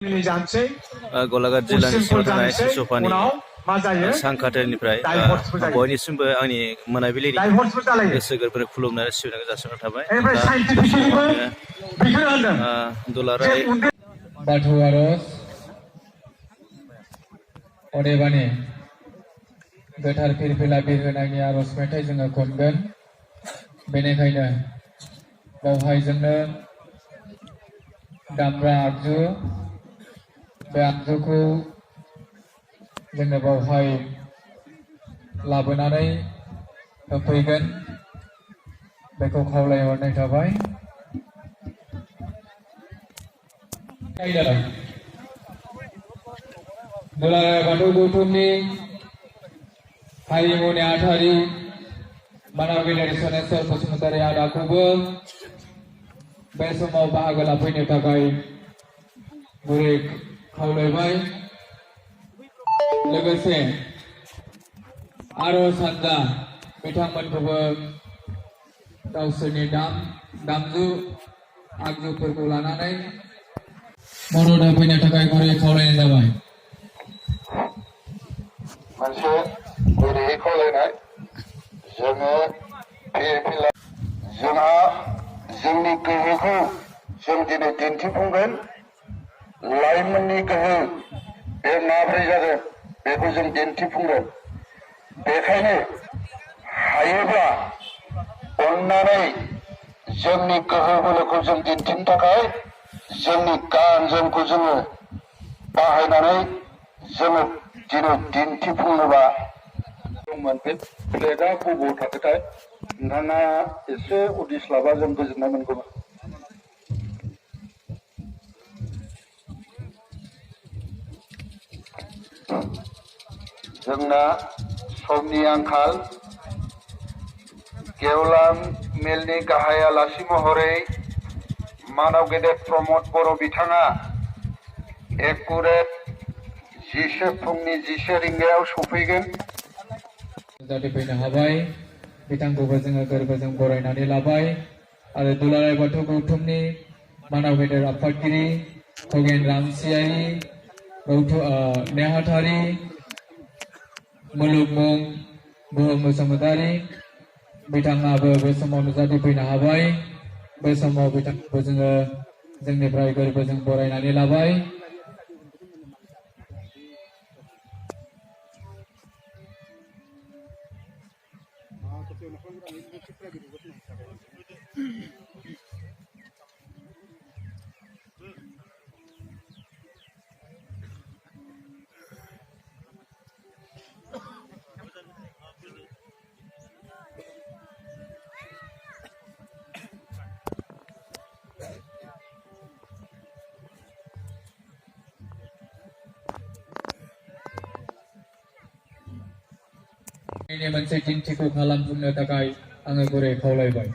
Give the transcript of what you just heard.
गलाघाट जिल्लानि सिङाव थानाय सिसोपानि सांखाथारिनिफ्राय बयनिसिमबो आंनि मोनाबिलिनि गोसो गोरबोनि खुलुमनाय सिबिनायखौ जासिहरनाय थाबाय। दुलाराय बाथौ आरज अदेबानि गोथार फिरफिला बिरहोनायनि आरज मेथाइ जोङो खनगोन। बेनिखायनो बावहाय जोंनो दामग्रा आगजु बे आगजुखौ जोङो बावहाय लाबोनानै होफैगोन बेखौ खावलायहरनाय थाबाय। दुलाराय बाथौ गौथुमनि हारिमुनि आथारि मानाव गेदेर सनेस्वर बसुमतारी आदाखौबो बे समाव बाहागो लाफैनो थाखाय गुरै खावलायबाय। लोगोसे आरज हानजा बिथांमोनखौबो गावसोरनि दामजु आगजुफोरखौ लानानै मदद होफैनो थाखाय गुरै खावलायनाय जाबाय। मोनसे गुरैयै खावलायनाय जोङो फिरफिला जोंहा जोंनि गोहोखौ जों दिनै दिन्थिफुंगोन। लाइमोननि गोहो बे माब्रै जागोन बेखौ जों दिन्थिफुंगोन। बेखायनो हायोब्ला अननानै जोंनि गोहो बोलोखौ जों दिन्थिनो थाखाय जोंनि गान जोमखौ जोङो बाहायनानै जोङो दिनै दिन्थिफुंनोबा दंमोन। बे प्लेटआ बबाव थाखोथाय नोंथाङा एसे उदिस लाबा जों गोजोननाय मोनगौमोन। जोंना समनि आंखाल। गेवलां मेलनि गाहाय आलासि महरै मानाव गेदेर प्रमद बर' बिथाङा एकुरेट फुंनि 10 रिंगायाव सफैगोन। जाहाथे फैनो हाबाय बिथांखौबो जोङो गोरबोजों बरायनानै लाबाय। आरो दुलाराय बाथौ गौथुमनि मानाव गेदेर आफादगिरि खगेन रामसियारि नेहाथारि मुलुगमुं बुहुम बसुमतारी बिथाङाबो बे समाव नुजाथि फैनो हाबाय। बे समाव बिथांखौ जोङो जोंनिफ्राय गोरबोजों बरायनानै लाबाय। मोनसे दिन्थिखौ खालामफुंनो थाखाय आङो गुरै खावलायबाय।